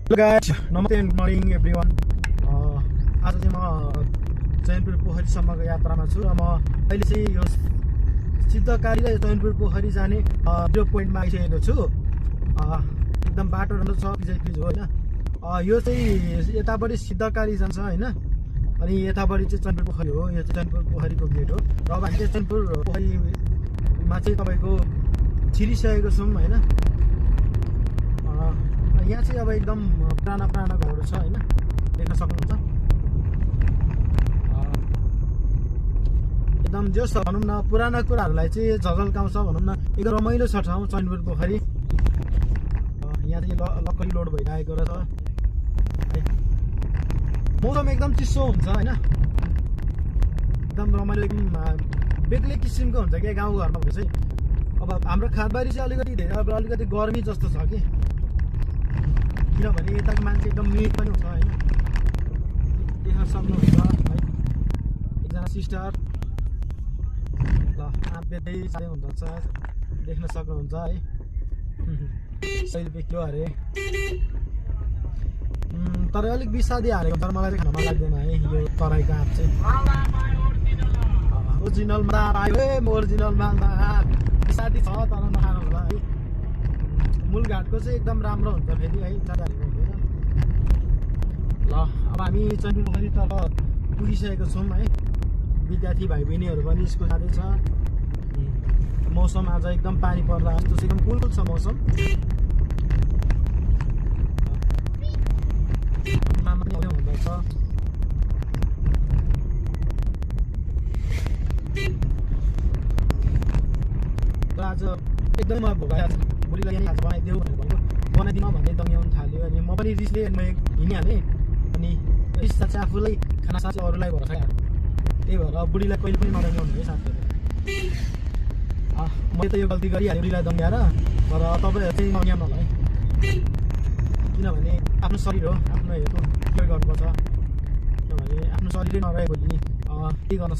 Hello guys, नमस्ते and good morning everyone. आज चाहिँ म चैनपुर पोखरीसम्मको यात्रामा छु र म अहिले चाहिँ यो सिद्धकारी र चैनपुर पोखरी जाने भिडियो पोइन्टमा आइसकेको छु। एकदम बाटो राम्रो छ, पिज हो होइन। यो चाहिँ यतापट्टि सिद्धकारी जान्छ होइन, अनि यतापट्टि चाहिँ चैनपुर पोखरी हो। यो चाहिँ चैनपुर पोखरीको गेट हो र अब हामी चाहिँ चैनपुर पोखरीमा चाहिँ तपाईँको छिरिसकेको छौँ होइन। यहाँ चाहिँ अब एकदम पुराना घरहरू छ होइन, देख्न सक्नुहुन्छ। एकदम जोस भनौँ न, पुराना कुराहरूलाई चाहिँ झल्काउँछ भनौँ न। एकदम रमाइलो छ ठाउँ चैनपुर पोखरी। यहाँ चाहिँ लक्कडी लोड भइरहेको रहेछ। मौसम एकदम चिसो हुन्छ होइन, एकदम रमाइलो, एकदम बेग्लै किसिमको हुन्छ क्या गाउँघरमा चाहिँ। अब हाम्रो खादबारी चाहिँ अलिकति गर्मी जस्तो छ कि, किनभने यताको मान्छे एकदम मिहिन पनि हुन्छ होइन। देख्न सक्नुहुन्छ है, एकजना सिस्टर ल आँप बेच्दै जाँदै हुनुहुन्छ, देख्न सक्नुहुन्छ है। 100 रुपियाँ किलो अरे, तर अलिक बिसादी हालेको, तर मलाई चाहिँ खान मन लाग्दैन है यो तराईको आँप चाहिँ। ओरिजिनल माल आयो है, ओरिजिनल मालमा बिसादी छ तर नखानु होला है। मूलघाटको चाहिँ एकदम राम्रो हुन्छ फेरि है, जाँदाखेरि हुँदैन। ल अब हामी चैनपुर पोखरीतर्फ पुगिसकेको छौँ है। विद्यार्थी भाइ बहिनीहरू पनि स्कुल जाँदैछ। मौसम आज एकदम पानी पर्दा जस्तो चाहिँ एकदम कुल छ मौसम। मामा पनि आउँदै हुँदैछ। र आज एकदमै मलाई भोक लागेको छ, बुढीलाई यहाँ आज बनाइदेऊ भनेर भन्यो, बनाइदिनु भन्दै दङ्ग्याउनु थाल्यो। अनि म पनि रिसले म हिँडिहालेँ। अनि रिस चाहिँ आफूलाई खाना साँच्चै अरूलाई भरोसा खायो, त्यही भएर बुढीलाई कहिले पनि नदङ्ग्याउनु है साथीहरू। मैले त यो गल्ती गरिहालेँ बुढीलाई दङ्ग्याएर, तर तपाईँहरू चाहिँ नदङ्ग्याउनु होला है, किनभने आफ्नो शरीर हो, आफ्नो हेर्नु केयर गर्नुपर्छ। किनभने आफ्नो शरीरै नरहे भोलि के गर्न